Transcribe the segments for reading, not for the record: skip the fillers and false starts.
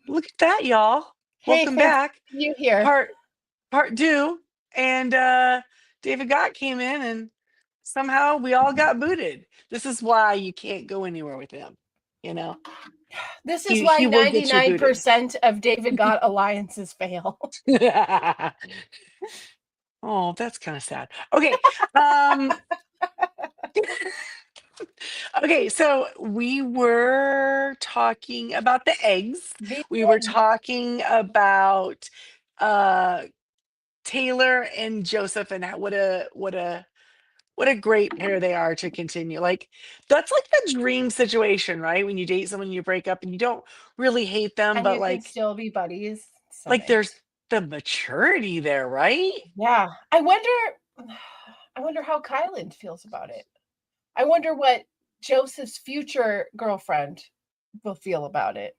Look at that, y'all. Hey, Welcome fancy back. you here. Part part two. And David Gott came in and somehow we all got booted. This is why you can't go anywhere with him. You know, This is he why will get you booted. 99% of David Gott alliances fail. Oh, that's kind of sad. Okay. Um okay, so we were talking about the eggs. The We were eggs. talking about uh Taylor and Joseph and what a great pair they are to continue. Like that's like the dream situation, right? When you date someone, you break up and you don't really hate them, And but you can still be buddies. So like there's nice. the maturity there, right? Yeah. I wonder how Kylan feels about it. I wonder what Joseph's future girlfriend will feel about it.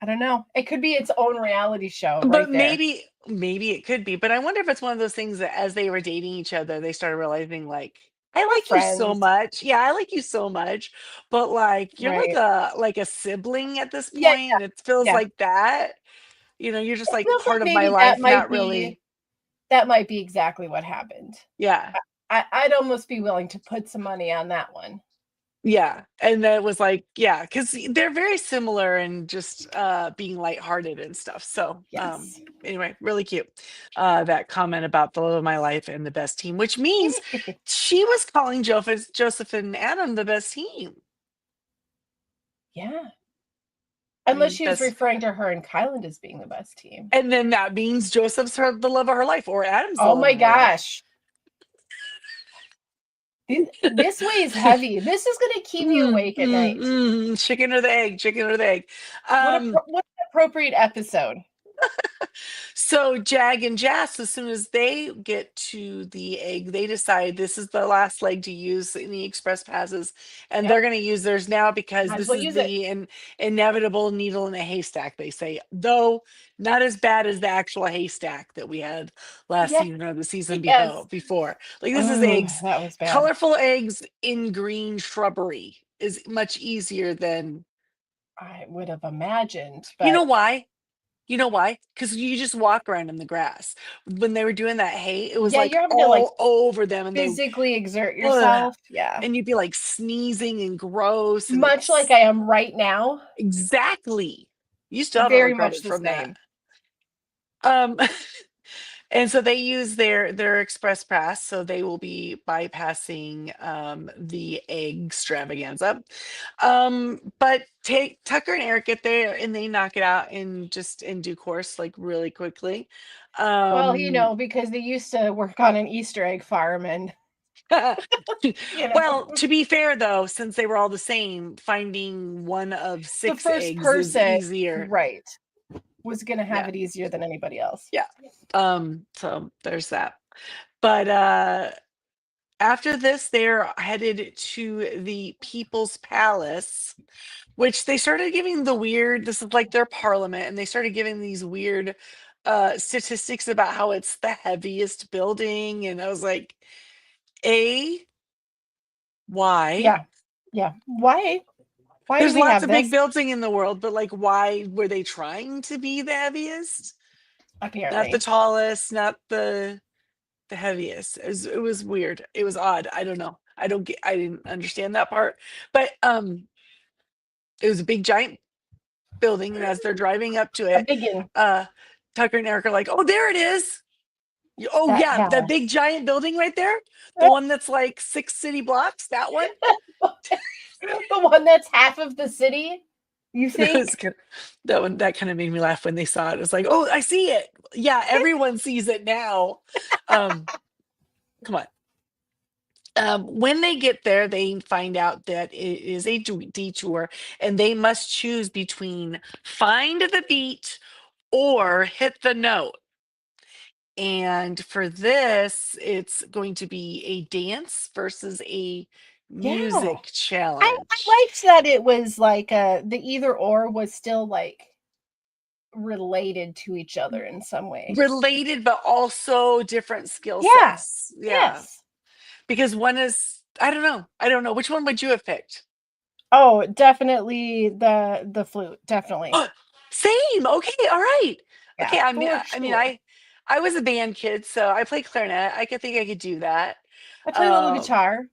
I don't know. It could be its own reality show But right there. maybe it could be. But I wonder if it's one of those things that as they were dating each other, they started realizing like I We're like you so friends. much. Yeah, I like you so much. But like you're Right. like a sibling at this Yeah, point, and it feels yeah. like that. You're just It like feels like part of my maybe that life, might not be really. that might be exactly what happened. Yeah. I'd almost be willing to put some money on that one. Yeah. And that was like, yeah, because they're very similar and just being lighthearted and stuff. So Yes. anyway, really cute. That comment about the love of my life and the best team, which means she was calling Joseph and Adam the best team. Yeah. I Unless mean, she was best. referring to her and Kylan as being the best team. And then that means Joseph's the love of her life, or Adam's the Oh love my of her life. gosh. This weighs heavy. This is going to keep me awake at night. Chicken or the egg, chicken or the egg. What a Um, what an appropriate episode. So Jag and Jas, as soon as they get to the egg, they decide this is the last leg to use in the express passes, and they're Yep. going to use theirs now because Might as this well is use it. the inevitable needle in a haystack. They say, though not as bad as the actual haystack that we had last Yeah. season or the season Yes. before. Like this is Oh, eggs, that was bad. colorful eggs in green shrubbery is much easier than I would have imagined, you know but why? You know why? Because you just walk around in the grass. When they were doing that hay, it was yeah, like you're having to like all over them, and physically exert ugh, yourself. Yeah. and you'd be like sneezing and gross, and Much like it's I am right now. exactly. You still haven't Very much recovered the from that. same. Um, and so they use their express pass, so they will be bypassing the egg extravaganza. But take Tucker and Eric get there and they knock it out in just in due course, like really quickly. Well, Um because they used to work on an Easter egg farm and, you know, well, to be fair though, since they were all the same, finding one of the six first eggs is person, easier. right, was going to have Yeah. it easier than anybody else. Yeah. So there's that. But after this, they're headed to the People's Palace, which they started giving the weird, this is like their parliament, and they started giving these weird statistics about how it's the heaviest building. And I was like, A, why? Yeah. Yeah. Why do There's we lots have of big this? building in the world, but like, why were they trying to be the heaviest? Not the Apparently. tallest, not the heaviest. It was weird. It was odd. I don't know. I didn't understand that part. But it was a big giant building, and as they're driving up to A it, biggin. uh Tucker and Eric are like, "Oh, there it is. Oh That yeah, that big palace. giant building right there. The one that's like 6 city blocks, that one." The one that's half of the city, you That was think? good. That kind of made me laugh when they saw it. It was like, "Oh, I see it. Yeah, everyone sees it now." Um Come on. When they get there, they find out that it is a detour, and they must choose between find the beat or hit the note. And for this, it's going to be a dance versus a Yeah. music I challenge. liked that it was like the either or was still like related to each other in some way. Related, but also different skill Yeah. sets. Yeah. Yes. Because one is, I don't know. I don't know. Which one would you have picked? Oh, definitely the flute, definitely. Oh, same. Okay, all right. Yeah, Okay, for I mean, sure. I was a band kid, so I played clarinet. I could think I could do that. I play a little Uh, guitar.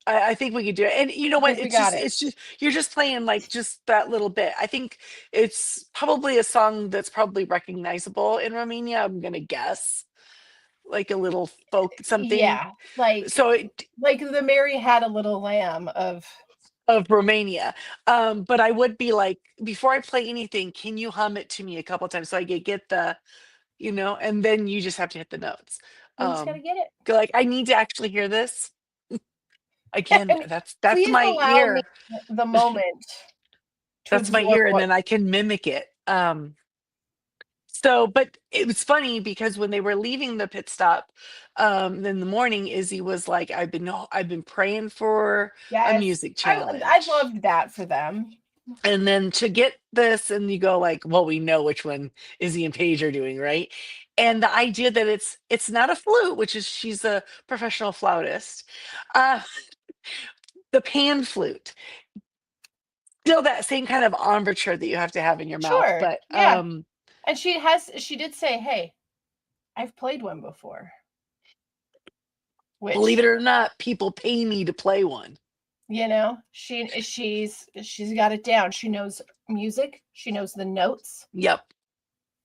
I think we could do it. And you know I what? think we got it. It's just you're just playing like just that little bit. I think it's probably a song that's probably recognizable in Romania. I'm gonna guess like a little folk something. Yeah, So like the Mary Had a Little Lamb of Romania. But I would be like, before I play anything, can you hum it to me a couple times so I could get the, and then you just have to hit the notes. you just gotta Um, get it. go like, I need to actually hear this again. And That's please my allow me ear. the moment to That's my absorb ear, and what then I can mimic it. So, but it was funny because when they were leaving the pit stop, in the morning, Izzy was like, I've been praying for a yes. music I challenge. loved that for them. And then to get this, and you go like, well, we know which one Izzy and Paige are doing, right? And the idea that it's not a flute, which is she's a professional flautist, uh, the pan flute, still that same kind of embouchure that you have to have in your mouth, Sure. but Yeah. And she did say, "Hey, I've played one before," believe it which, or not, people pay me to play one. she's got it down. She knows music, she knows the notes. Yep.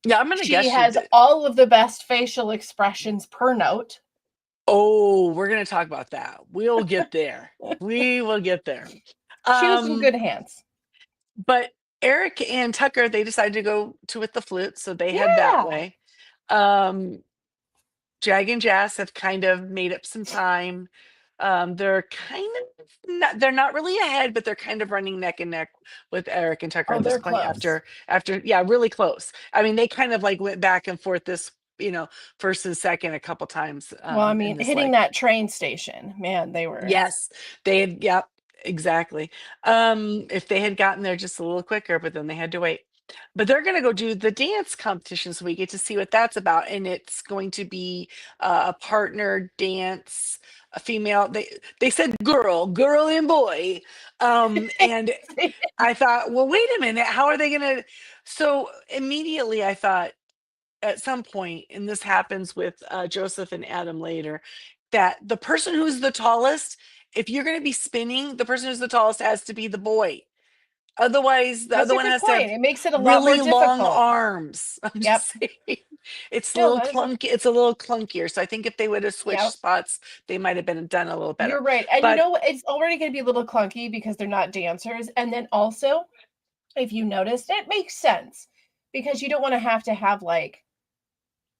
Yeah, I'm gonna She guess she has did. all of the best facial expressions per note. Oh, we're gonna talk about that. We'll get there. We will get there. She was in Um, good hands. but Eric and Tucker, they decided to go to with the flute, so they head that Yeah. way. Um, Jag and Jazz have kind of made up some time. They're kind of not, they're not really ahead, but they're kind of running neck and neck with Eric and Tucker Oh, at this they're point close. after yeah, really close. I mean, they kind of like went back and forth this, first and second a couple times Well, I in mean, this hitting like that train station, man, they were yes, they had, yep, exactly. If they had gotten there just a little quicker, but then they had to wait. But they're going to go do the dance competition, so we get to see what that's about, and it's going to be a partner dance, a female. They said girl and boy, and I thought, well, wait a minute, how are they going to? So immediately, I thought at some point, and this happens with Joseph and Adam later, that the person who's the tallest, if you're going to be spinning, the person who's the tallest has to be the boy. Otherwise, the That's other a one good has to point. have It makes it a lot more really long difficult. arms. I'm Yep. just saying. It's a No, little that is a clunky. It's a little clunkier. So I think if they would have switched yep. spots, they might have been done a little better. You're right. And you But know what? It's already going to be a little clunky because they're not dancers. And then also, if you noticed, it makes sense because you don't want to have like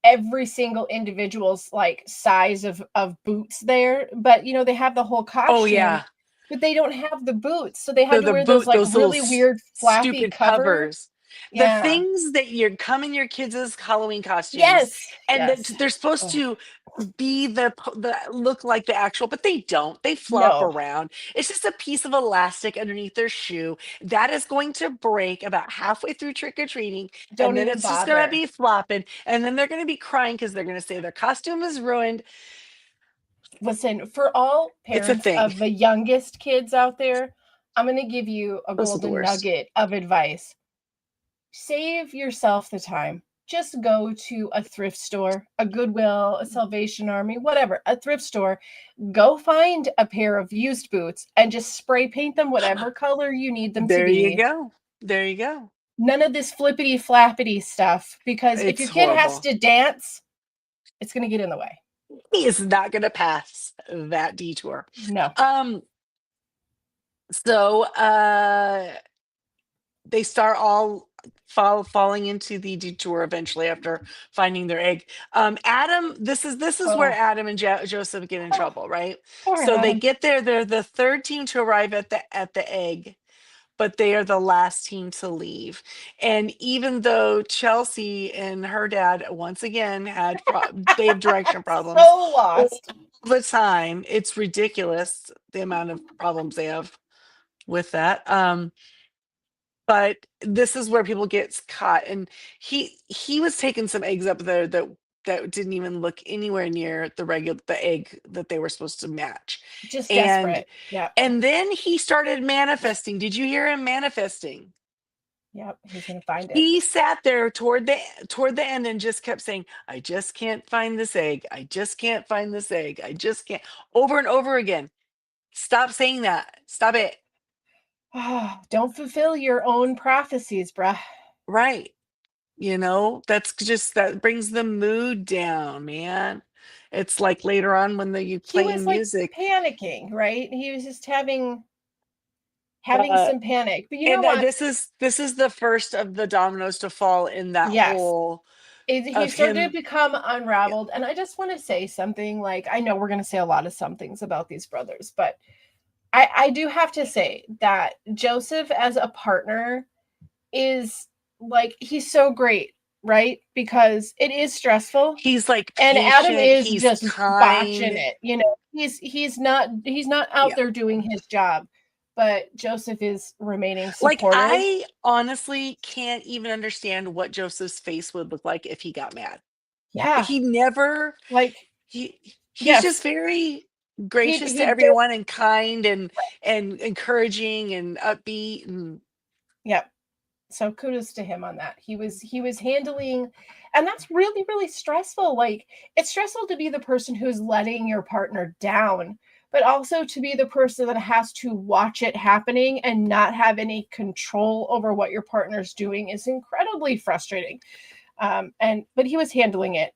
every single individual's like size of boots there, but they have the whole oh costume, yeah, but they don't have the boots. So they so had to the wear those boot, like those little really weird flappy stupid cover. covers, the Yeah. things that you come in your kids' Halloween costumes, Yes. and that Yes. they're supposed Ugh. to be the look like the actual, but they don't. They flop No, around. It's just a piece of elastic underneath their shoe that is going to break about halfway through trick or treating, and don't then even it's just going to bother. be flopping, and then they're going to be crying because they're going to say their costume is ruined. Listen, for all It's a parents thing. of the youngest kids out there, I'm going to give you a Those are the golden worst. nugget of advice. Save yourself the time. Just go to a thrift store, a Goodwill, a Salvation Army, whatever, a thrift store. Go find a pair of used boots and just spray paint them whatever color you need them to There you be. go. There you go. None of this flippity flappity stuff because if It's your kid has horrible. to dance, it's going to get in the way. He is not going to pass that detour. No. Um, so they start all falling into the detour eventually after finding their egg. Adam, this is where Oh, Adam and Joseph get in oh, trouble, right? poor So they Adam. get there. They're the third team to arrive at the egg, but they are the last team to leave. And even though Chelsea and her dad once again they have direction problems So all lost. the time. It's ridiculous the amount of problems they have with that. But this is where people get caught, and he was taking some eggs up there that that didn't even look anywhere near the egg that they were supposed to match. Just And desperate. Yep. and then he started manifesting. Did you hear him manifesting? Yep. He's gonna find it. He sat there toward the end and just kept saying, I just can't find this egg. I just can't find this egg. I just can't, over and over again. Stop saying that. Stop it. Oh, don't fulfill your own prophecies, bruh. Right. That brings the mood down, man. It's like later on when you He playing was like music. panicking, right? He was just having Uh, some panic. But you know and what? this is the first of the dominoes to fall in that Yes. hole He of started to him. become Yeah, unraveled. And I just want to say something. Like, I know we're going to say a lot of some things about these brothers, but I do have to say that Joseph as a partner is like, he's so great, right? Because it is stressful. he's like And Adam patient, is he's just botching kind. it. He's not out Yeah. there doing his job, but Joseph is remaining Like, supportive. I honestly can't even understand what Joseph's face would look like if he got mad. Yeah. He never Like, he he's just yes, very he gracious to he did. everyone and kind and encouraging and upbeat and Yep. So kudos to him on that. He was handling, and that's really, really stressful. Like, it's stressful to be the person who's letting your partner down, but also to be the person that has to watch it happening and not have any control over what your partner's doing is incredibly frustrating. But he was handling it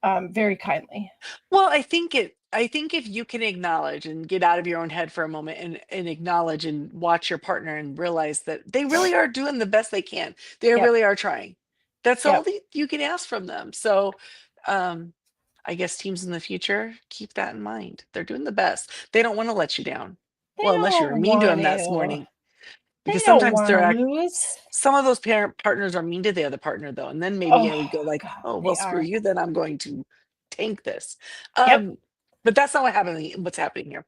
very kindly. well, I think if you can acknowledge and get out of your own head for a moment and acknowledge and watch your partner and realize that they really are doing the best they can. They Yep. really are trying. That's all Yep. that you can ask from them. So um I guess teams in the future keep that in mind. They're doing the best. They don't want to let you down. They Well, unless you were don't mean to want them that to. morning. They Because don't sometimes want to lose. some of those parent partners are mean to the other partner though, and then maybe I Oh would go like, God, oh well, they screw are. you, then I'm going to tank this. Yep. um but that's not what's happening here.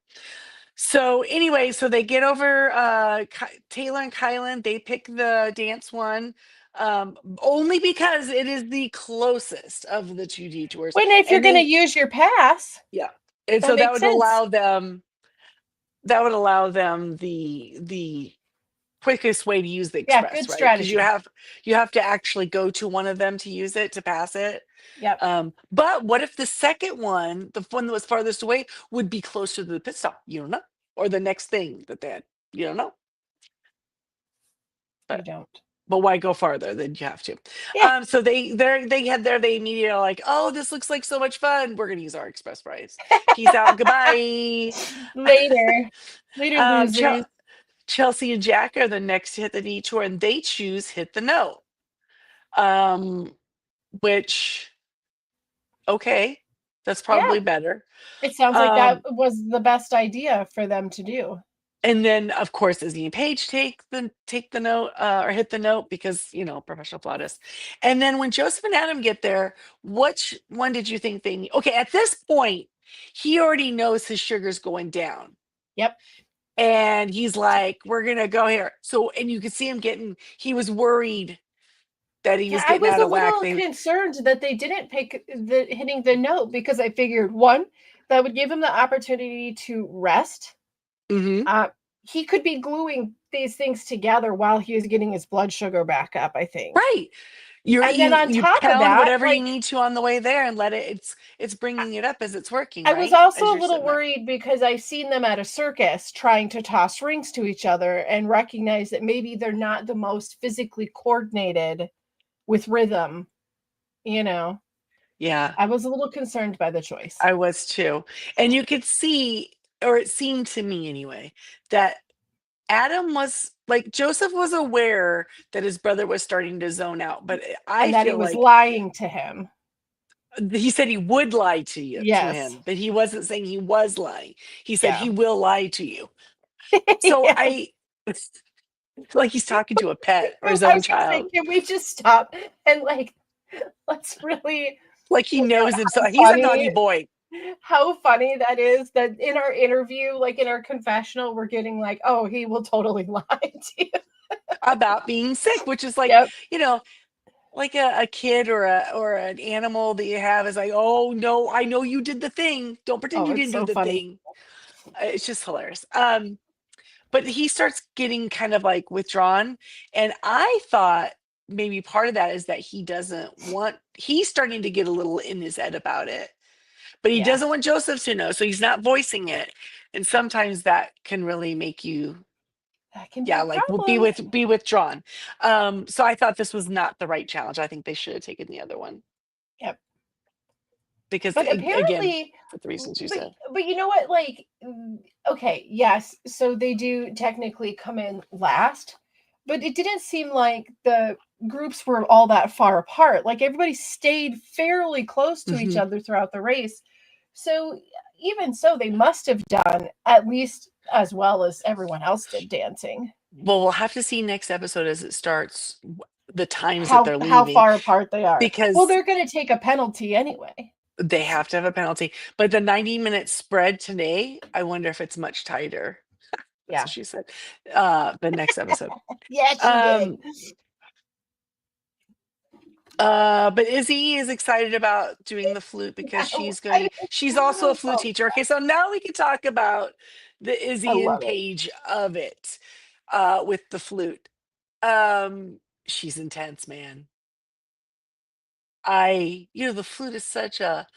So anyway, so they get over Taylor and Kylan. They pick the dance one, only because it is the closest of the two detours. When if you're And going to they, use your pass, yeah, and that so makes sense. that would allow them the quickest way to use the Yeah, express, good right? Because you strategy. have you have to actually go to one of them to use it to pass it. Yep. But what if the second one, the one that was farthest away, would be closer to the pit stop? You don't know, or the next thing that they had. You don't know. You But don't. but why go farther than you have to? Yeah. So they immediately are like, oh, this looks like so much fun. We're gonna use our express price. Peace out, goodbye. Later. Later, um, Chel- losers. Chelsea and Jack are the next to hit the detour, and they choose hit the note. Um, which okay, that's Yeah. probably better. It sounds like that Um, was the best idea for them to do. and then of course Izzy and Paige take the note or hit the note because professional flautist. And then when Joseph and Adam get there, which one did you think they need? Okay, at this point, he already knows his sugar's going down. Yep. And he's like, we're gonna go here. So and you could see him he was worried that he Yeah, was I getting was out a of whack. little They concerned that they didn't pick the hitting the note because I figured one, that would give him the opportunity to rest. Mhm. Uh, he could be gluing these things together while he is getting his blood sugar back up, I think. Right. You And then you on you top of pound that, whatever you like, need to on the way there and let it's I bringing it up as it's working, I was right? also As a you're little sitting there. worried because I've seen them at a circus trying to toss rings to each other and recognize that maybe they're not the most physically coordinated with rhythm, you know. Yeah, I was a little concerned by the choice. I was too. And you could see, or it seemed to me anyway, that Adam was like Joseph was aware that his brother was starting to zone out, but I And that he feel was like lying to him. he said he would lie to Yes. him, but he wasn't saying he was lying. He said Yeah. he will lie to you. So Yes. I like he's talking to a pet or I his was own gonna say, child. can we just stop and like let's really Like he point out knows how himself. He's a naughty funny boy. that is, that in our interview, like in our confessional, we're getting like, oh, he will totally lie to you. About being sick, which is like, Yep. you know, a kid or an animal that you have is like, oh no, I know you did the thing. Don't pretend Oh, you it's didn't do so the funny. thing. It's just hilarious. But he starts getting kind of like withdrawn, and I thought maybe part of that is that he's starting to get a little in his head about it, but he Yeah, doesn't want Joseph to know, so he's not voicing it. And sometimes that can really make you, that can be yeah, a like problem. be withdrawn. So I thought this was not the right challenge. I think they should have taken the other one Yep. because But again, apparently, for the reasons you but said. but you know what? Like, okay, yes. So they do technically come in last, but it didn't seem like the groups were all that far apart. Like everybody stayed fairly close to each Hmm. other throughout the race. So even so, they must have done at least as well as everyone else did dancing. Well, we'll have to see next episode as it starts, the times that How they're how leaving, far apart they are. Well, because they're going to take a penalty anyway. they have to have a penalty. But the 90-minute spread today, I wonder if it's much tighter. That's Yeah. what she said. The next episode. Yeah, she did. Um, but Izzy is excited about doing the flute because I, she's also a flute oh, teacher. Okay, so now we can talk about the I Izzy and love it. Paige of it, with the flute. She's intense, man. The flute is such a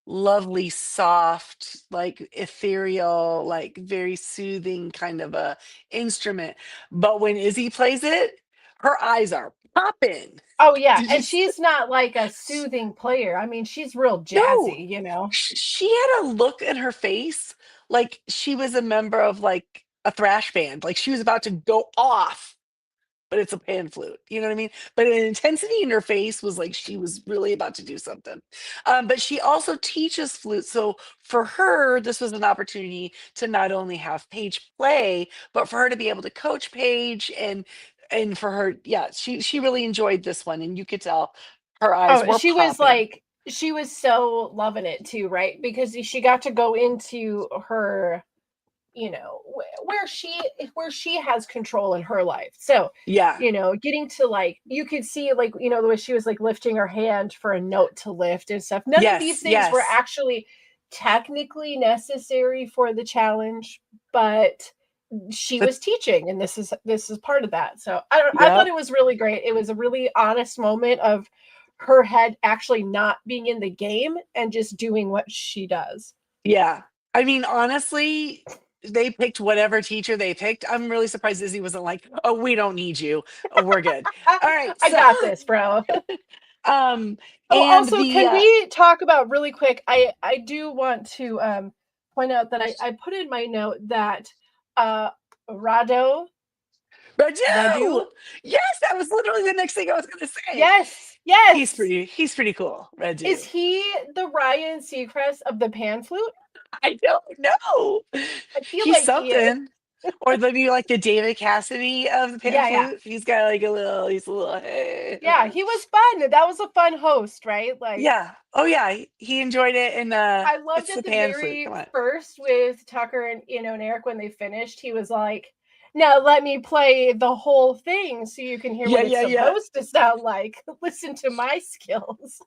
lovely, soft, like ethereal, like very soothing kind of a instrument. But when Izzy plays it, her eyes are popping. Oh yeah, Did you? and she's not like a soothing player. I mean, she's real No, jazzy, you know. she had a look in her face like she was a member of like a thrash band. Like she was about to go off, but it's a pan flute. You know what I mean? But an intensity in her face was like she was really about to do something. But she also teaches flute. So for her, this was an opportunity to not only have Paige play, but for her to be able to coach Paige and for her, yeah, she really enjoyed this one. And you could tell her eyes Oh, were popping. she was so loving it too, right? Because she got to go into her, you know, where she has control in her life. So, Yeah. you know, getting to like you could see like, you know, the way she was like lifting her hand for a note to lift and stuff. None of Yes. these things were Yes. actually technically necessary for the challenge, but she But was teaching and this is part of that. So I thought yep. it was really great. It was a really honest moment of her head actually not being in the game and just doing what she does. Yeah. I mean, honestly, they picked whatever teacher they picked. I'm really surprised Izzy wasn't like, oh, we don't need you. Oh, we're good. All right. I So, got this, bro. um, Oh, and also, can we talk about really quick? I do want to point out that I put in my note that uh Rado Radu. Radu, Yes, that was literally the next thing I was going to say. yes, yes, He's pretty cool. is Radu. he the Ryan Seacrest of the pan flute? I don't know. I feel He's like he is. something. Or maybe like the David Cassidy of the pan Yeah, yeah, flute. He's got like he's a little, hey. yeah. He was fun. That was a fun host, right? Like Yeah. Oh yeah. He enjoyed it. And I loved it's the at the pan flute. very Come on. first with Tucker and and Eric when they finished. He was like, "Now let me play the whole thing so you can hear Yeah, what it's yeah, yeah. supposed to sound like. Listen to my skills."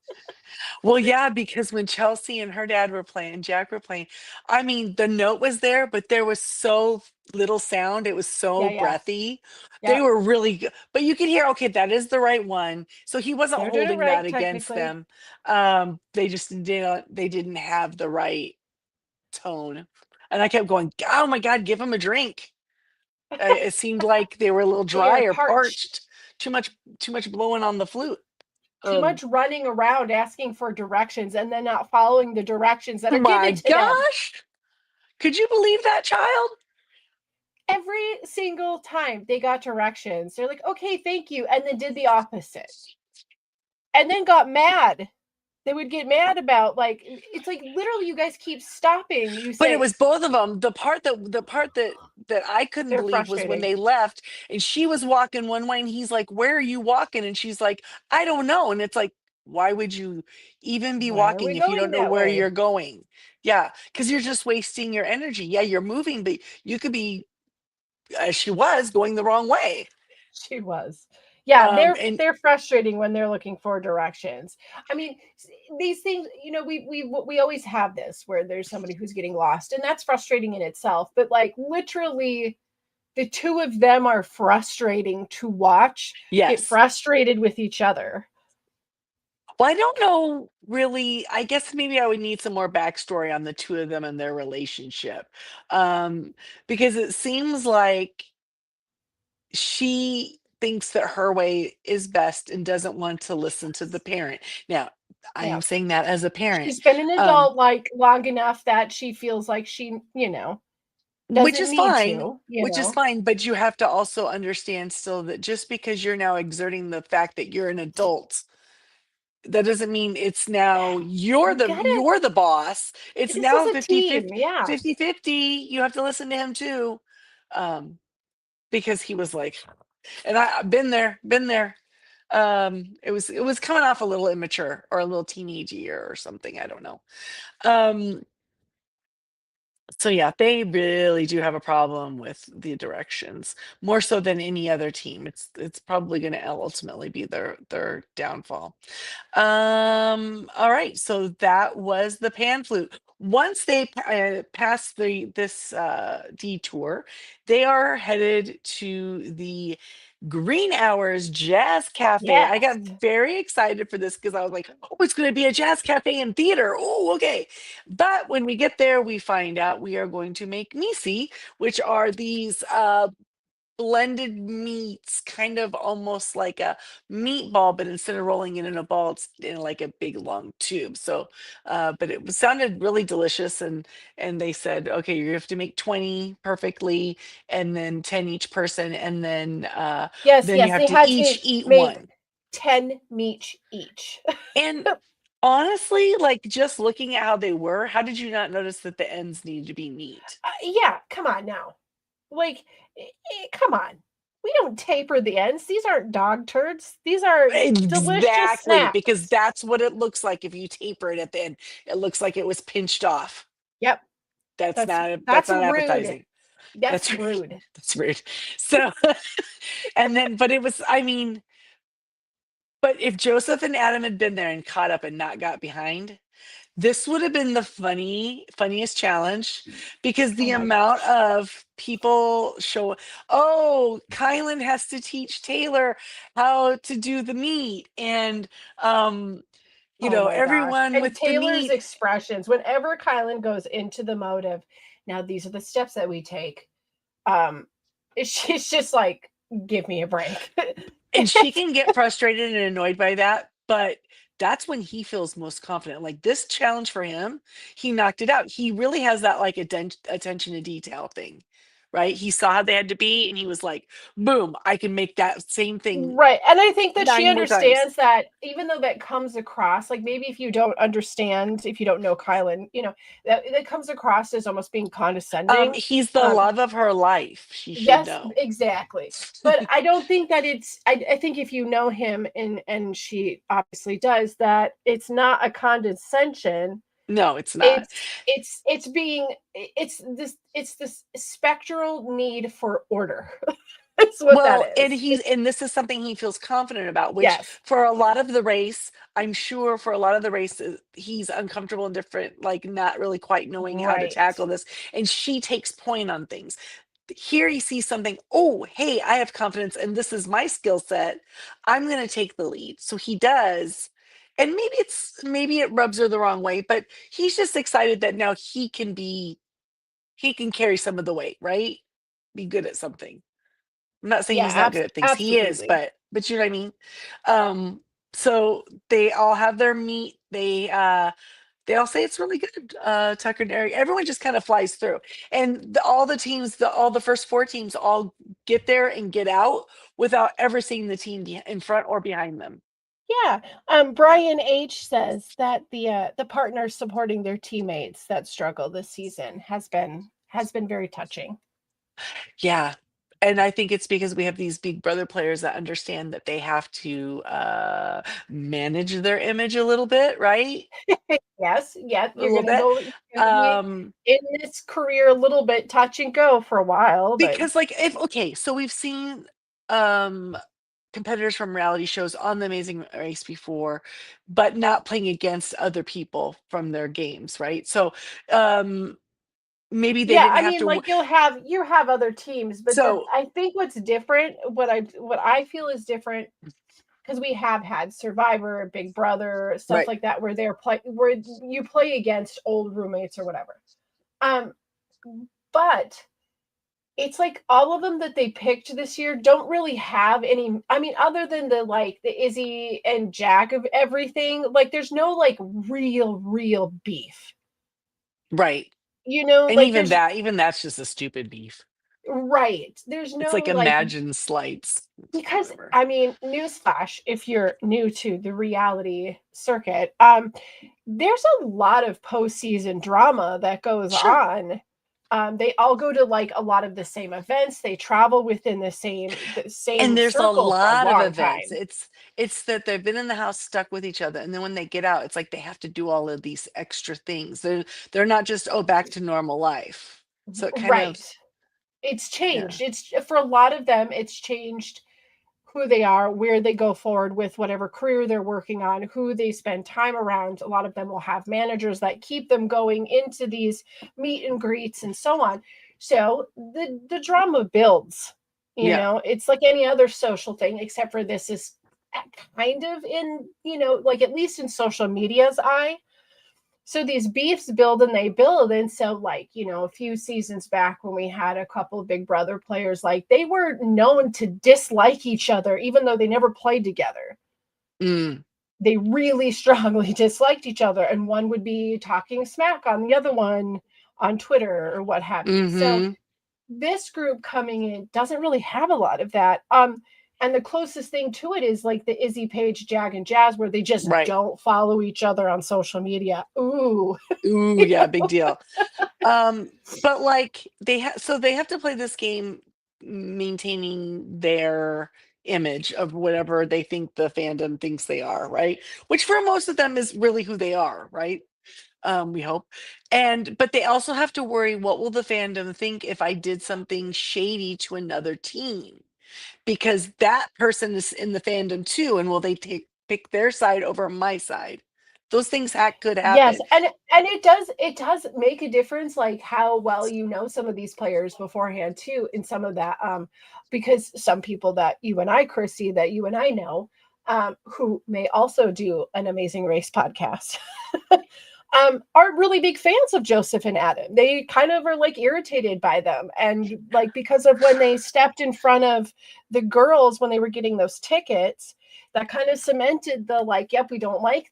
Well, yeah, because when Chelsea and her dad were playing, Jack were playing, I mean, the note was there, but there was so little sound. It was so Yeah, yeah, breathy. They yeah. were really good, but you could hear, okay, that is the right one. So he wasn't They're doing it holding that right against technically. them. They didn't have the right tone. And I kept going, oh my God, give him a drink. It seemed like they were a little They dry are or parched. parched. Too much, too much blowing on the flute. Too Um, much running around asking for directions and then not following the directions that are my given to them. gosh. Could you believe that child? Every single time they got directions, they're like, "Okay, thank you," and then did the opposite. And then got mad. They would get mad about like it's like literally you guys keep stopping. You But it say was both of them. The part that I couldn't they're believe was when frustrating. they left and she was walking one way and he's like, "Where are you walking?" And she's like, "I don't know." And it's like, why would you even be Why are we walking if you don't going know that where way? you're going? Yeah, because you're just wasting your energy. Yeah, you're moving, but you could be, as she was, going the wrong way. She was. Yeah, And they're frustrating when they're looking for directions. I mean, these things, we always have this where there's somebody who's getting lost, and that's frustrating in itself. But like literally, the two of them are frustrating to watch get yes. frustrated with each other. Well, I don't know really. I guess maybe I would need some more backstory on the two of them and their relationship. Um, because it seems like she thinks that her way is best and doesn't want to listen to the parent. Now, I Yeah. am saying that as a parent, She's been an um, adult like long enough that she feels like she, which doesn't is need fine, to, which is fine, but you have to also understand still that just because you're now exerting the fact that you're an adult, that doesn't mean it's now You gotta you're the boss. It's this is now a 50 team, 50 yeah. 50 50. You have to listen to him too. Um, because he was like, and I've been there. It was coming off a little immature or a little teenage year or something. I don't know. Um, so yeah, they really do have a problem with the directions more so than any other team. It's probably going to ultimately be their downfall. All right, so that was the pan flute. Once they pass this detour, they are headed to the Green Hours Jazz Cafe. I Yes. got very excited for this because I was like, oh, it's going to be a jazz cafe and theater. Oh, okay. But when we get there, we find out we are going to make nisi, which are these blended meats, kind of almost like a meatball, but instead of rolling it in a ball, it's in like a big long tube. So, but sounded really delicious, and they said, okay, you have to make 20 perfectly, and then 10 each person, and Yes, then you yes, have they to had to each eat make one. 10 meat each. And honestly, like just looking at how they were, how did you not notice that the ends needed to be neat? Yeah, come on now. Like, come on. We don't taper the ends. These aren't dog turds. These are delicious Exactly, because snacks. that's what it looks like if you taper it at the end. It looks like it was pinched off. Yep. That's That's not that's rude. appetizing. That's That's rude. rude. That's rude. So, and then, but it was, I mean, but if Joseph and Adam had been there and caught up and not got behind, this would have been the funniest challenge because Oh the my amount gosh. of people show, oh, Kylan has to teach Taylor how to do the meat, and Oh my gosh. everyone And with the Taylor's meat. expressions, whenever Kylan goes into the mode of, now these are the steps that we take, um, she's just like, give me a break. And she can get frustrated and annoyed by that, but that's when he feels most confident. Like this challenge for him, he knocked it out. He really has that like attention to detail thing, right? He saw how they had to be, and he was like, boom, I can make that same thing Right, and I think that she 9 more times. understands that even though that comes across, like, maybe if you don't understand, if you don't know Kylan, that comes across as almost being condescending. He's the Um, love of her life. She should yes, know. exactly. But I don't think that I think if you know him, and she obviously does, that it's not a condescension. No, it's not. It's this spectral need for order. That's what that Well, and is. this is something he feels confident about, which Yes. for a lot of the race, I'm sure for a lot of the races, he's uncomfortable and different, like not really quite knowing how to Right. tackle this. And she takes point on things. Here he sees something, oh, hey, I have confidence and this is my skill set. I'm gonna take the lead. So he does. And maybe it rubs her the wrong way, but he's just excited that now he can carry some of the weight, right? Be good at something. I'm not saying Yeah, he's not good at things. He is, absolutely. but you know what I mean? So they all have their meet. They all say it's really good. Tucker and Eric, everyone just kind of flies through. And all the teams, all the first four teams all get there and get out without ever seeing the team in front or behind them. Yeah. Brian H says that the partners supporting their teammates that struggle this season has been very touching. Yeah. And I think it's because we have these big brother players that understand that they have to manage their image a little bit, right? Yes, yeah, A little bit. you're gonna be Um, in this career a little bit touch and go for a while, but Because like if okay, so we've seen um competitors from reality shows on the Amazing Race before, but not playing against other people from their games, right? So um maybe they Yeah, didn't I have mean, to like you have other teams, but so I think what's different, what I feel is different, because we have had Survivor, Big Brother, stuff right, like that, where where you play against old roommates or whatever. Um, but it's like all of them that they picked this year don't really have any. I mean, other than the Izzy and Jack of everything, like there's no like real beef. right. You know, And like there's even that's just a stupid beef. right. There's It's no like like Imagine slights. It's because whatever. I mean, newsflash, if you're new to the reality circuit, there's a lot of postseason drama that goes Sure. on. They all go to like a lot of the same events. They travel within the And same there's a circle for a lot of long events. time. It's that they've been in the house stuck with each other, and then when they get out, it's like they have to do all of these extra things. They're not just, oh, back to normal life. So it kind of, Right. It's yeah. changed. It's for a lot of them, it's changed who they are, where they go forward with whatever career they're working on, who they spend time around. A lot of them will have managers that keep them going into these meet and greets and so on. So the drama builds. You Yeah. know, it's like any other social thing, except for this is kind of in, like at least in social media's eye. So these beefs build and they build. And so, like, a few seasons back when we had a couple of Big Brother players, like they were known to dislike each other, even though they never played together. Mm, They really strongly disliked each other. And one would be talking smack on the other one on Twitter or what have you. So mm-hmm. this group coming in doesn't really have a lot of that. And the closest thing to it is like the Izzy Page, Jag and Jazz, where they just Right. don't follow each other on social media. Ooh. Ooh, yeah, big deal. But like so they have to play this game maintaining their image of whatever they think the fandom thinks they are, right? Which for most of them is really who they are, right? We hope. And but they also have to worry, what will the fandom think if I did something shady to another team? Because that person is in the fandom too, and will they pick their side over my side? Those things could Yes, happen. and it does make a difference, like how well you know some of these players beforehand too, in some of that, because some people that you and I, Chrissy, that you and I know, who may also do an Amazing Race podcast, are really big fans of Joseph and Adam. They kind of are like irritated by them, and like because of when they stepped in front of the girls when they were getting those tickets, that kind of cemented the like, yep, we don't like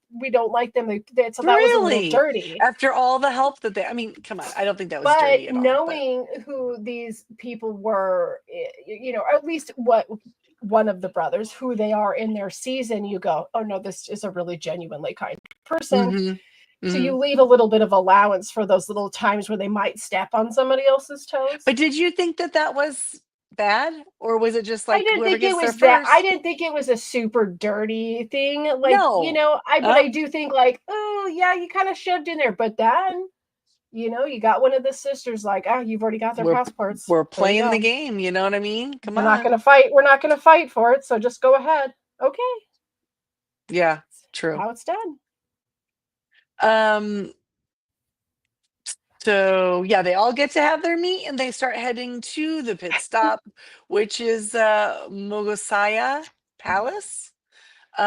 them. So that was a little Really? dirty. After all the help that I mean, come on, I don't think that was But dirty at all, but knowing who these people were, or at least what one of the brothers, who they are in their season, you go, oh no, this is a really genuinely kind person. mhm. So you Mhm. leave a little bit of allowance for those little times where they might step on somebody else's toes. But did you think that that was bad, or was it just I like didn't whoever think it gets there was that. I first? didn't think it was a super dirty thing. Like, No. but Uh, I do think like, oh yeah, you kind of shoved in there. But then, you got one of the sisters like, ah, you've already got their we're passports. we're There you playing the go. game, you know what I mean? Come We're not on. gonna fight. We're not gonna fight for it. So just go ahead. Okay. Yeah, That's true. how it's done. Um so yeah, they all get to have their meet and they start heading to the pit stop, which is Mogosaya Palace.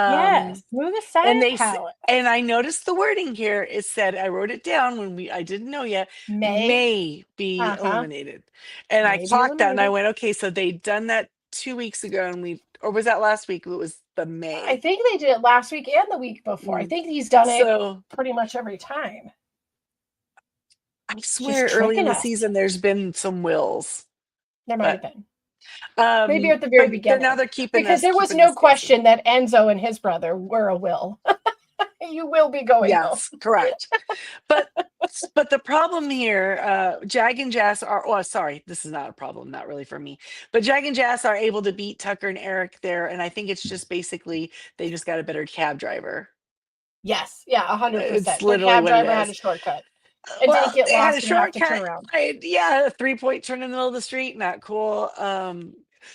Yes. Um and Mugasaya they and Palace. I noticed the wording here. It said, I wrote it down when I didn't know yet, May. may be Uh-huh. eliminated. And I May be clocked that and I eliminated. went, okay, so they'd done that 2 weeks ago, and or was that last week? It was the I May. think they did it last week and the week before. I Mm. think he's done it So pretty much every time. I Just swear early in tricking the us. season there's been some wills. There might have But been. Maybe at the very now beginning. they're Because there was keeping no us guessing. question that Enzo and his brother were a will. You will be going home. Yes, correct. But the problem here, Jag and Jazz are, oh sorry, this is not a problem, not really for me. But Jag and Jazz are able to beat Tucker and Eric there, and I think it's just basically they just got a better cab driver. Yes. Yeah, It's 100%. Their literally cab what it driver had a is. shortcut and didn't Well, get they had a lost and have to turn shortcut. around. Yeah, a 3-point turn in the middle of the street, not cool.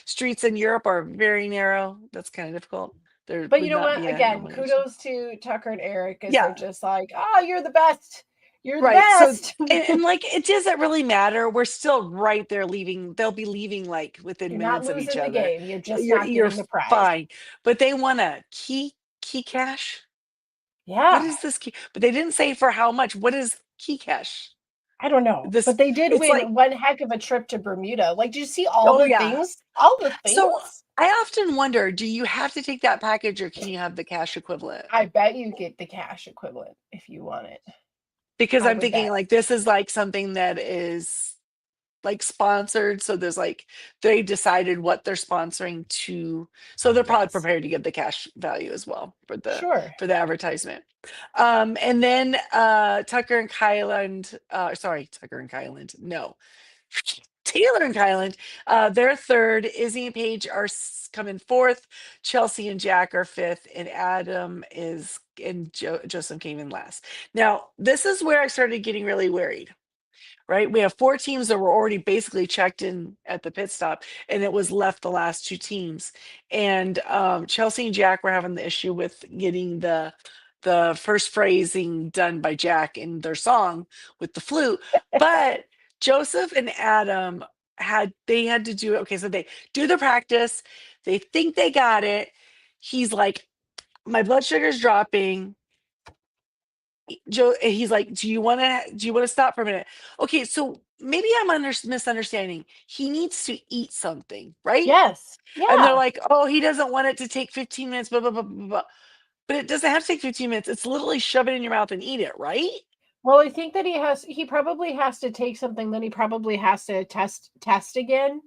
streets in Europe are very narrow. That's kind of difficult. There But you would know not what? be a Again, normal issue. kudos to Tucker and Eric because they're Yeah, just like, oh, you're the best. You're the right. So, best. and like, it doesn't really matter. We're still right there leaving. They'll be leaving like within You're not minutes of each losing the other. game. You're just You're not you're getting the prize. fine. But they want a key cash. What Yeah. is this key? But they didn't say for how much. What is key cash? I don't know. This But they did it's like, win one heck of a trip to Bermuda. Like, did you see all oh the yeah. things? All the So things? I often wonder, do you have to take that package or can you have the cash equivalent? I bet you get the cash equivalent if you want it. Because I I'm would thinking bet. like this is like something that is like sponsored. So there's like they decided what they're sponsoring to. So they're probably Yes. prepared to give the cash value as well Sure. for the advertisement. And then Tucker and Kyland, sorry, Tucker and Kyland, no. Taylor and Kyland, they're third. Izzy and Paige are coming fourth. Chelsea and Jack are fifth, and Adam is and Joseph came in last. Now, this is where I started getting really worried, right? We have four teams that were already basically checked in at the pit stop, and it was left the last two teams. And Chelsea and Jack were having the issue with getting the first phrasing done by Jack in their song with the flute, but Joseph and Adam had to do it. Okay, so they do the practice, they think they got it. He's like, my blood sugar's dropping. Joe, he's like, do you want to stop for a minute? Okay, so maybe I'm misunderstanding. He needs to eat something, right? Yes. And they're Yeah. like, oh, he doesn't want it to take 15 minutes, blah, blah, blah, blah, blah. But it doesn't have to take 15 minutes. It's literally shove it in your mouth and eat it, right? Well, I think that he probably has to take something, then he probably has to test again.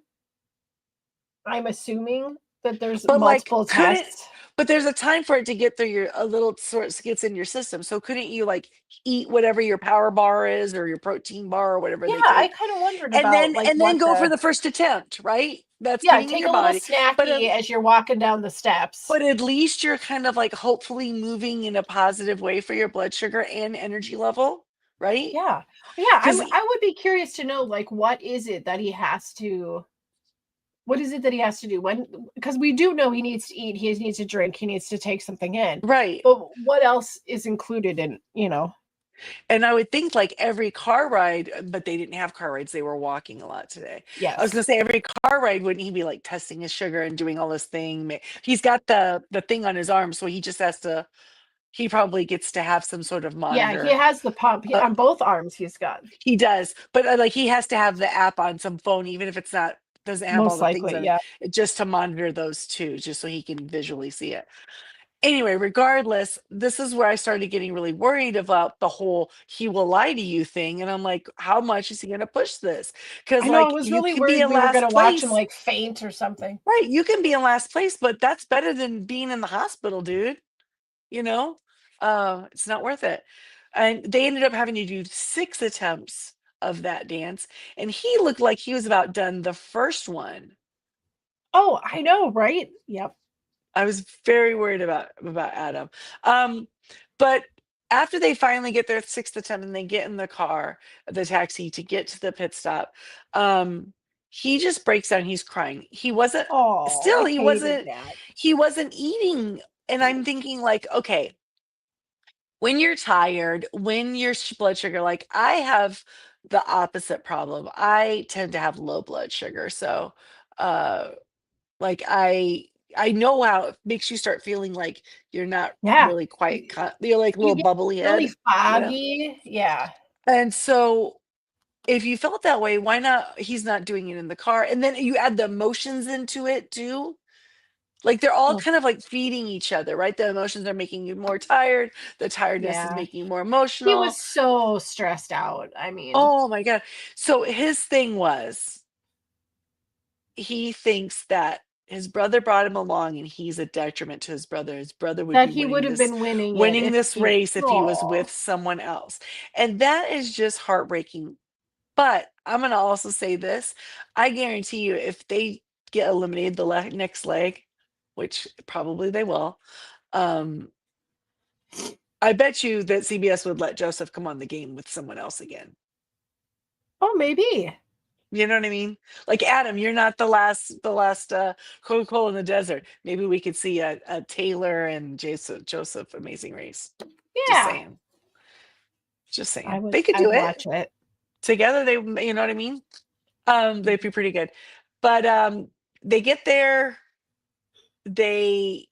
I'm assuming that there's But like, multiple couldn't, tests. but there's a time for it to get through your, a little sort of gets in your system. So couldn't you like eat whatever your power bar is or your protein bar or whatever Yeah, they I take? kind of wondered and about then like and then what go for the the first attempt, right? That's yeah, getting in take your a little body. but snacky um, as you're walking down the steps. but at least you're kind of like hopefully moving in a positive way for your blood sugar and energy level, right? Yeah. Yeah, Because I would be curious to know like what is it that he has to do when because we do know he needs to eat, he needs to drink, he needs to take something in. right. But what else is included in. And I would think like every car ride, but they didn't have car rides, they were walking a lot today. I was Yes. gonna say every car ride, wouldn't he be like testing his sugar and doing all this thing? He's got the thing on his arm, so he just has to, he probably gets to have some sort of Yeah, he monitor. has the pump uh, on both arms he's got. He does, but like he has to have the app on some phone, even if it's not, doesn't have all Most the things likely, on it, yeah. just to monitor those two, just so he can visually see it. Anyway, regardless, this is where I started getting really worried about the whole he will lie to you thing. And I'm like, how much is he going to push this? Because, I know, I like, was you really could be worried in we were last gonna watch him place, like faint or something. right? You can be in last place, but that's better than being in the hospital, dude. You know, it's not worth it. And they ended up having to do 6 attempts of that dance. And he looked like he was about done the first one. Oh, I know, right? Yep. I was very worried about Adam. Um, but after they finally get their sixth attempt and they get in the car, the taxi to get to the pit stop, um, he just breaks down. He's crying. He wasn't Oh, I still hated that. he wasn't eating. And I'm thinking like, okay, when you're tired, when your blood sugar, like I have the opposite problem. I tend to have low blood sugar. So uh like I know how it makes you start feeling like you're not Yeah. really You quite you're like a you little get bubbly really head, you know? foggy. Yeah. And so if you felt that way, why not, he's not doing it in the car. And then you add the emotions into it too. Like they're all Oh, kind of like feeding each other, right? The emotions are making you more tired. The tiredness is yeah. making you more He was emotional. so stressed out. I mean, Oh my God. So his thing was he thinks that his brother brought him along and he's a detriment to his brother. His brother would that be he would have been winning it winning if this he race if he was oh, with someone else. And that is just heartbreaking. But I'm going to also say this. I guarantee you if they get eliminated the next leg, which probably they will, um I bet you that CBS would let Joseph come on the game with someone else again. oh maybe. You know what I mean? Like Adam, you're not the last Coca-Cola in the desert. Maybe we could see a Taylor and Joseph Amazing Race. Just Yeah, saying. Just I saying. would They could I'd do it watch it. together. They, you know what I mean? They'd be pretty good. But they get there, they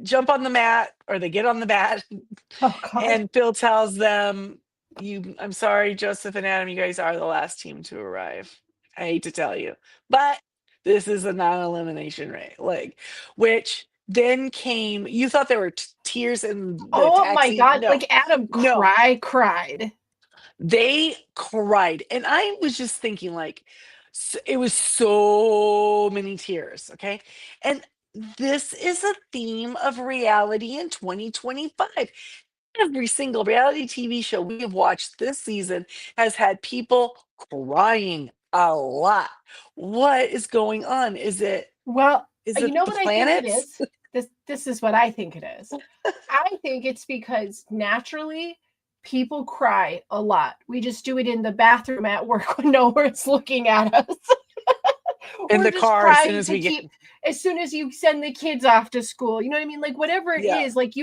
jump on the mat or they get on the mat Oh God. and Phil tells them, I'm sorry, Joseph and Adam, you guys are the last team to arrive. I hate to tell you, but this is a non-elimination rate, like, which then came, you thought there were tears in the Oh my taxi. God. No, Like Adam no, cried. they cried. And I was just thinking, like, it was so many tears. Okay. And this is a theme of reality in 2025. Every single reality TV show we have watched this season has had people crying a lot. What is going on? Well, Is you it know the what I think it planets? is? This is what I think it is. I think it's because naturally people cry a lot. We just do it in the bathroom at work when no one's looking at us. In We're the just car as soon crying as to we get, keep as soon as you send the kids off to school. You know what I mean? Like whatever it yeah, is, like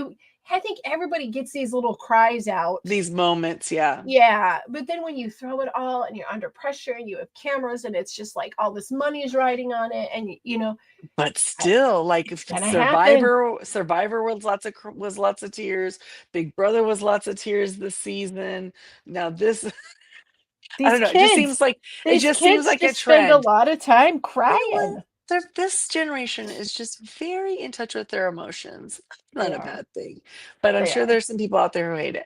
I think everybody gets these little cries out. these moments, yeah. Yeah, but then when you throw it all and you're under pressure and you have cameras and it's just like all this money is riding on it and you know, But still, like, it's if gonna happen. Survivor was lots of tears. Big Brother was lots of tears this season. Now this, I These don't know. kids, It these just seems kids like a just spend a trend. lot of time You know what? crying. This generation is just very in touch with their emotions. Not They a are. bad thing, but I'm They sure are. there's some people out there who hate it.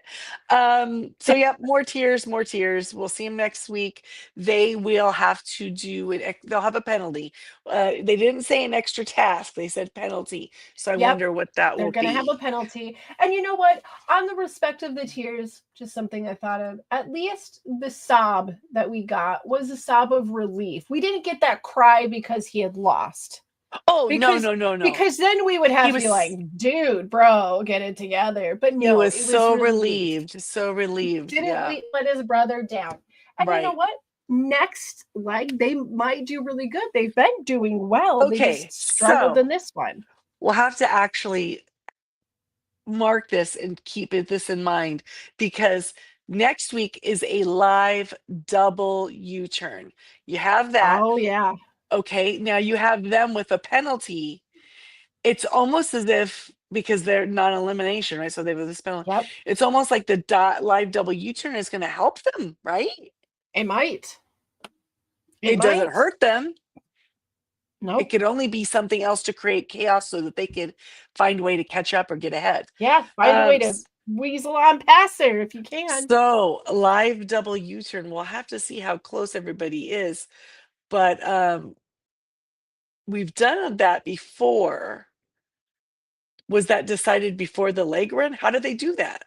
So yeah, more tears, more tears. We'll see them next week. They will have to do it. They'll have a penalty. They didn't say an extra task. They said penalty. So I Yep. wonder what that They're will going to have a be. penalty. And you know what? On the respect of the tears, just something I thought of. At least the sob that we got was a sob of relief. We didn't get that cry because he had lost. Oh, no, Because no, no, no. because then we would He have to be like, was dude, bro, get it together. But he no, was it was so relief. relieved, so relieved. Didn't Yeah, let his brother down. And you know right. what? Next leg, they might do really good. They've been doing well. They Okay, just struggled so in this one. we'll have to actually mark this and keep this in mind because next week is a live double U-turn. You have that. Oh yeah. Okay. Now you have them with a penalty. It's almost as if because they're non-elimination, right? So they have this penalty. Yep. It's almost like the live double U-turn is going to help them, right? It might. It It doesn't might. hurt them. It Nope. could only be something else to create chaos so that they could find a way to catch up or get ahead. Yeah. Find a way to weasel on past there if you can. So live double U-turn, we'll have to see how close everybody is, but we've done that before. Was that decided before the leg run? How did they do that?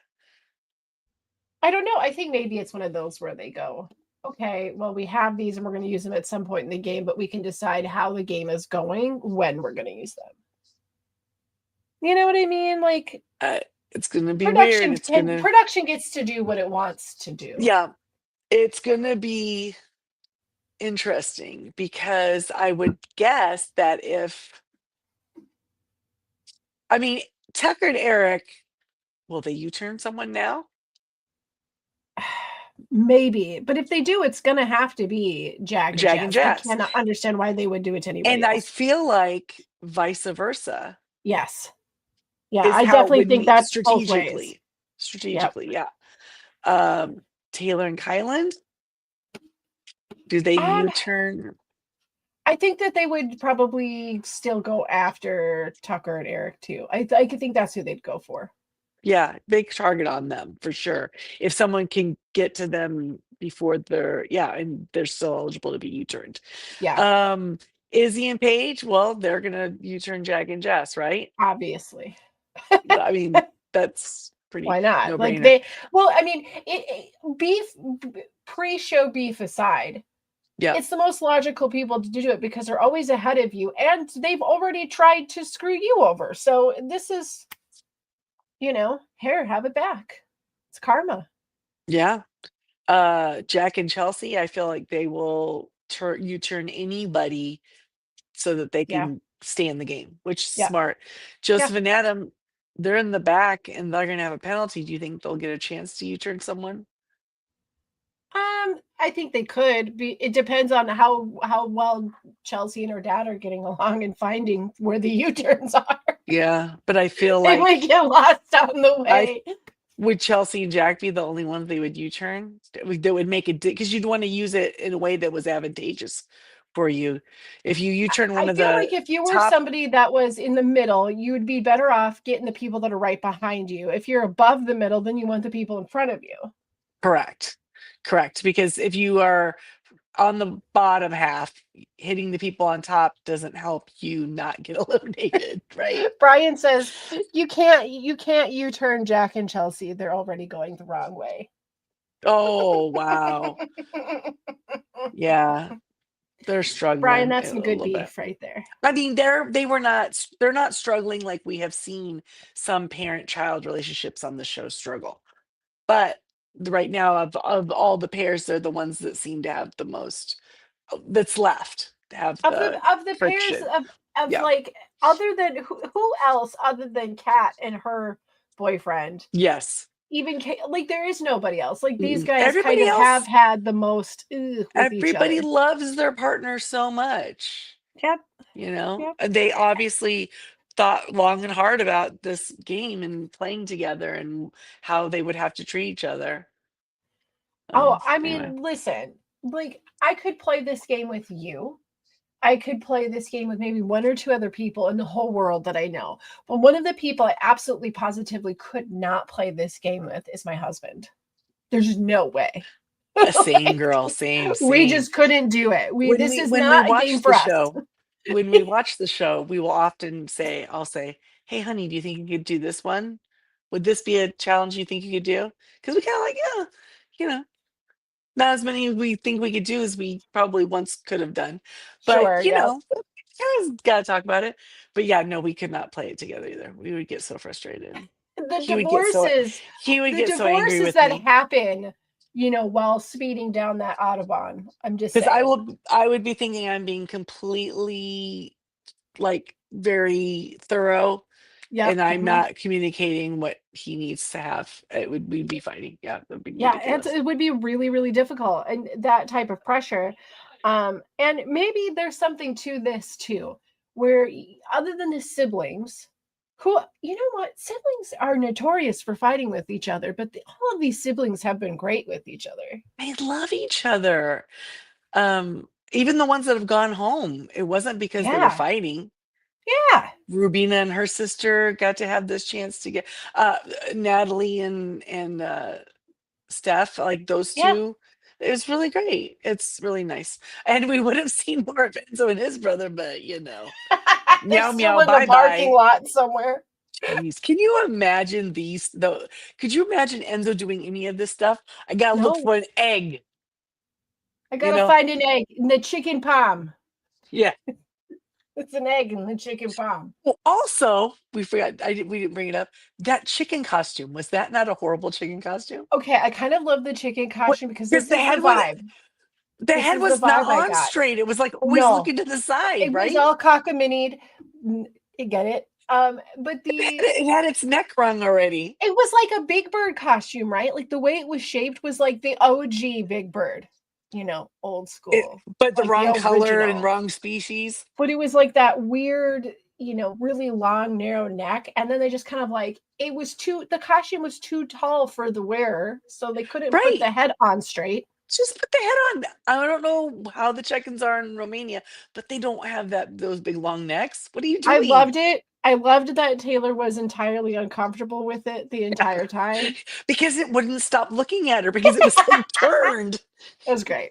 I don't know. I think maybe it's one of those where they go, okay, well, we have these and we're going to use them at some point in the game, but we can decide how the game is going when we're going to use them. You know what I mean? Like Uh, it's gonna be weird. production gets to do what it wants to do. Yeah, it's gonna be interesting because I would guess that I mean, Tucker and Eric, will they U-turn someone now? Maybe, but if they do, it's going to have to be Jag and Jag and Jazz. I Jazz. cannot understand why they would do it to And anybody I else. feel like vice versa. Yes. Yeah, Is I how it definitely would think be that's both ways. strategically. Yep. Strategically, yeah. Taylor and Kyland, do they Um, U-turn? I think that they would probably still go after Tucker and Eric too. I could think that's who they'd go for. Yeah, big target on them for sure. If someone can get to them before and they're still eligible to be U-turned. Yeah, Um, Izzy and Paige, well, they're gonna U-turn Jag and Jess, right? obviously. I mean, that's pretty Why not? Like no-brainer. they, well, I mean, beef, pre-show beef aside, Yeah, it's the most logical people to do it because they're always ahead of you and they've already tried to screw you over. So this is, here, have it back. It's karma. yeah. Jack and Chelsea, I feel like they will turn anybody so that they Yeah. can stay in the game, which is Yeah. smart. Yeah. Joseph and Adam, they're in the back and they're gonna have a penalty. Do you think they'll get a chance to U-turn someone? I think they could be. It depends on how well Chelsea and her dad are getting along and finding where the U-turns are. Yeah, but I feel They might like get lost on the I way. would Chelsea and Jack be the only ones they would U-turn that would make it because you'd want to use it in a way that was advantageous for you. If you U-turn one I of feel the like if you were top, somebody that was in the middle, you would be better off getting the people that are right behind you. If you're above the middle, then you want the people in front of you. correct, correct, because if you are on the bottom half, hitting the people on top doesn't help you not get eliminated, right? Brian says you can't U-turn Jack and Chelsea. They're already going the wrong way. Oh, wow. Yeah, they're Brian, struggling that's a some good little bit. beef right there. I mean, they're not struggling like we have seen some parent-child relationships on the show struggle. But right now, of all the pairs, they're the ones that seem to have the most that's left to have Of the the of the pairs friction. of Yeah. like other than who else other than Kat and her boyfriend, Yes. even like there is nobody else. Like these Mm-mm. guys kind Everybody of have else, had the most with each everybody other. loves their partner so much. Yep. Yep. And they obviously thought long and hard about this game and playing together and how they would have to treat each other. Oh, I Anyway, mean, listen, like I could play this game with you. I could play this game with maybe one or two other people in the whole world that I know. But one of the people I absolutely positively could not play this game with is my husband. There's just no way. same Like, girl, same, we same. just couldn't do it. We When this we is when we not a game watch the for us. show, when we watch the show, we will often say, I'll say, "Hey, honey, do you think you could do this one? Would this be a challenge you think you could do?" Because we kind of like, yeah, you know, not as many we think we could do as we probably once could have done. But, Sure, yep. guys gotta talk about it. But yeah, no, we could not play it together either. We would get so frustrated. The He would get so divorces, he would the get so angry divorces with that me happen, while speeding down that Autobahn. I'm just because saying. I would be thinking I'm being completely like very thorough Yep. and I'm Mhm. not communicating what he needs to have. We'd be fighting. Yeah, that'd be Yeah, ridiculous. it would be really, really difficult and that type of pressure. And maybe there's something to this too, where other than the siblings, who you know what, siblings are notorious for fighting with each other, but all of these siblings have been great with each other. They love each other. Even the ones that have gone home, it wasn't because they were Yeah, fighting. yeah, Rubina and her sister got to have this chance to get uh Natalie and Steph, like those yeah. two. It was really great. It's really nice. And we would have seen more of Enzo and his brother, but They're meow still meow, in the bye parking bye. lot somewhere. Jeez, can you imagine these though? Could you imagine Enzo doing any of this stuff? I gotta look No, for an egg, I you gotta know? find an egg in the chicken palm. Yeah. It's an egg in the chicken palm. Well, also, we didn't bring it up. That chicken costume, was that not a horrible chicken costume? Okay, I kind of love the chicken What costume because because this is the vibe. the This head is the was not vibe I on got. straight. It was like always No, looking to the side, it was right? all cockamamie. You get it? But It had its neck wrung already. it was like a Big Bird costume, right? Like the way it was shaped was like the OG Big Bird, old It school, but the like the wrong color and original. wrong species. But it was like that weird, really long, narrow neck. And then they just kind of like, the costume was too tall for the wearer. So they couldn't put Right. the head on straight. Just put the head on. I don't know how the check-ins are in Romania, but they don't have those big long necks. What are you I doing? loved it. I loved that Taylor was entirely uncomfortable with it the entire time. Because it wouldn't stop looking at her because it was like turned. It was great.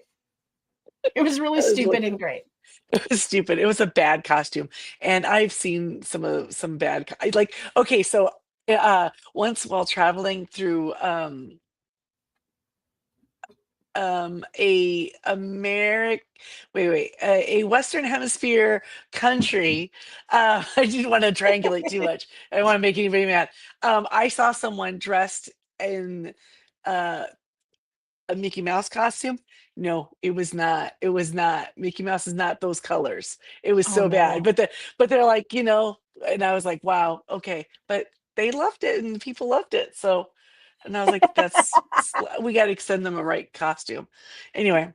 It was really I was stupid looking. and great. It was stupid. It was a bad costume, and I've seen some bad. Like okay, so once while traveling through a Americ a Western Hemisphere country. I didn't want to triangulate too much. I don't want to make anybody mad. I saw someone dressed in uh a Mickey Mouse costume. No, it was not. It was not. Mickey Mouse is not those colors. It was Oh so bad. no. But they're like, and I was like, wow, okay. But they loved it and people loved it. So and I was like, we got to extend them a right costume. Anyway,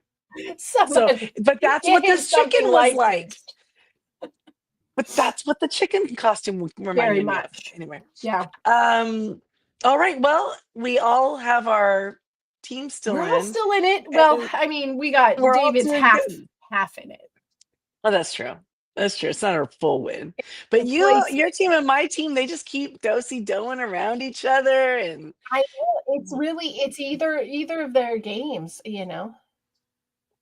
so Somebody but that's get what him this something chicken was like. licensed. But that's what the chicken costume Very reminded me of. much. Anyway, Yeah. um, all right. Well, we all have our team We're still all in, still in it. Well, and I mean, we got we're all David's doing good. half in it. Oh, that's true. That's true. It's not a full win, but It's lazy. your team and my team, they just keep dosy doing around each other, and I know. It's either of their games. Who's it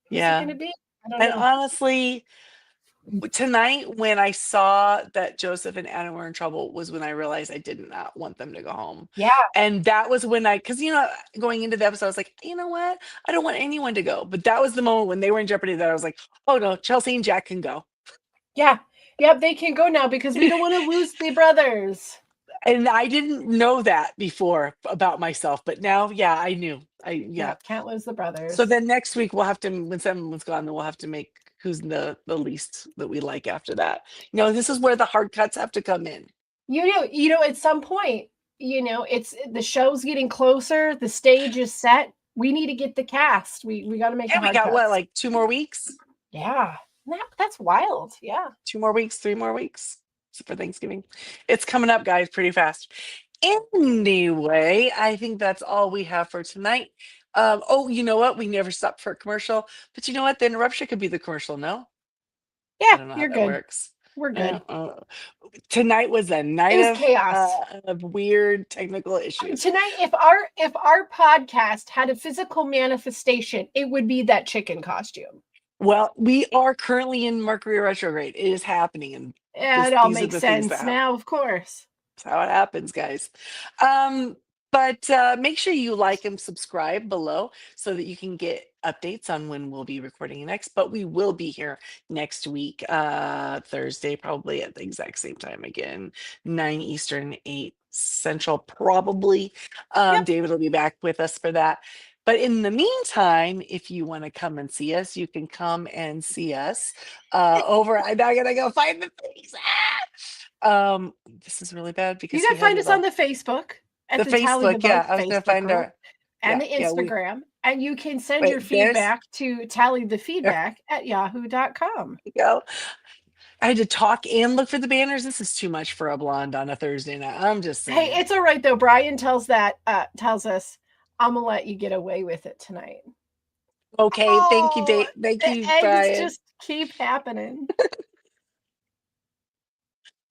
yeah. gonna be? I don't And know. honestly, tonight when I saw that Joseph and Anna were in trouble was when I realized I did not want them to go home. Yeah. And that was when because going into the episode, I was like, you know what? I don't want anyone to go. But that was the moment when they were in jeopardy that I was like, oh no, Chelsea and Jack can go. Yeah. Yep, they can go now because we don't want to lose the brothers. And I didn't know that before about myself, but now, yeah, I knew. Yeah. Yep, can't lose the So brothers. then next week we'll have to, when someone's gone, then we'll have to make who's the least that we like after that. This is where the hard cuts have to come in. At some point, it's the show's getting closer, the stage is set. We need to get the cast. We got to make the And we hard got what, cuts. like 2 more weeks? Yeah. That's wild. Yeah. 2 more weeks, 3 more weeks for Thanksgiving. It's coming up, guys, pretty fast. Anyway, I think that's all we have for tonight. Oh, you know what? We never stopped for a commercial, but you know what? The interruption could be the commercial. No, I Yeah, don't know how you're that good. works. We're I good. don't, tonight was a It night was chaos. of weird technical issues. Tonight, if our podcast had a physical manifestation, it would be that chicken costume. Well, we are currently in Mercury retrograde. It is happening, and It all these are makes the things that sense happen. now, of course. That's how it happens, guys. But make sure you like and subscribe below so that you can get updates on when we'll be recording next. But we will be here next week, Thursday, probably at the exact same time again, 9 Eastern, 8 Central, probably. Yep. David will be back with us for that. But in the meantime, if you want to come and see us, you can come and see us over. I'm not gonna go find the things. This is really bad You because can he had find it us on all. the Facebook The at the Tally the Facebook, yeah, Vote I was gonna Facebook find group our, and the we Instagram. And you can send your wait, there's feedback to there tallythefeedback@yahoo.com. you go. I had to talk and look for the banners. This is too much for a blonde on a Thursday night. I'm just Hey, saying. it's all right though. Brian tells us, I'm gonna let you get away with it tonight. Okay, thank you, Oh, Dave. Thank the you, eggs Brian. just keep happening.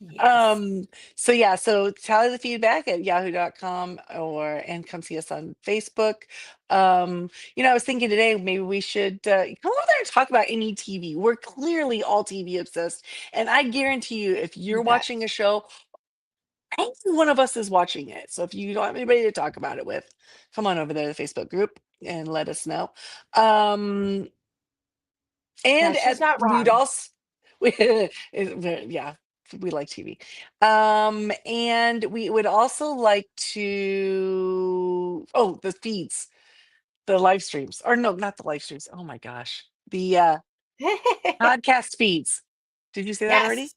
Yes. Um, so yeah, so tally the feedback at yahoo.com and come see us on Facebook. I was thinking today maybe we should come over there and talk about any TV. We're clearly all TV obsessed, and I guarantee you, if You you're bet. watching a show, every one of us is watching it. So if you don't have anybody to talk about it with, come on over there to the Facebook group and let us know. Yeah, And she's not we'd wrong. also, yeah, we like TV. And we would also like to, oh, the feeds, the live streams, or no, not the live streams. Oh my gosh, the podcast feeds. Did you say that already? Yes.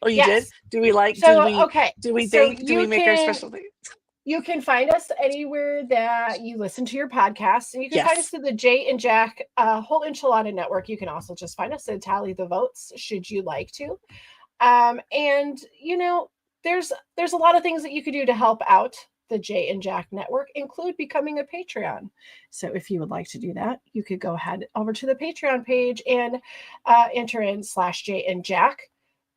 Oh, you did? Yes. Do we like? So okay. So Do we make our special thing? you can find us anywhere that you listen to your podcasts, and you can find us Yes. through the Jay and Jack whole enchilada network. You can also just find us at Tally the Votes, should you like to. And there's a lot of things that you could do to help out the Jay and Jack network, include becoming a Patreon. So if you would like to do that, you could go ahead over to the Patreon page and enter in /Jay and Jack.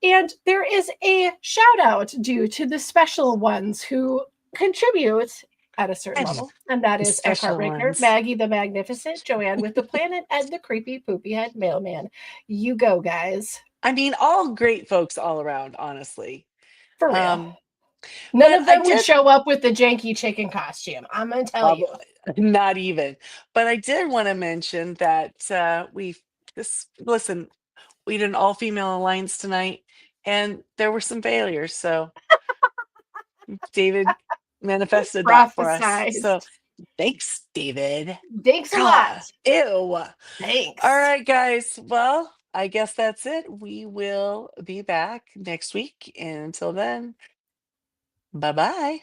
And there is a shout out due to the special ones who contribute at a certain And level, and that the is F. special Heartbreaker, ones. Maggie the Magnificent, Joanne with the Planet, and the Creepy Poopy Head Mailman. You go, guys. I mean, all great folks all around, honestly. For real. None But of I them would did show up with the janky chicken costume. I'm going to tell you. not even. But I did want to mention that listen, we did an all-female alliance tonight, and there were some failures. So David manifested that for us. So Prophesized. Thanks, David. Thanks a lot. Ah, ew. All Thanks. right, guys. Well, I guess that's it. We will be back next week. And until then, bye bye.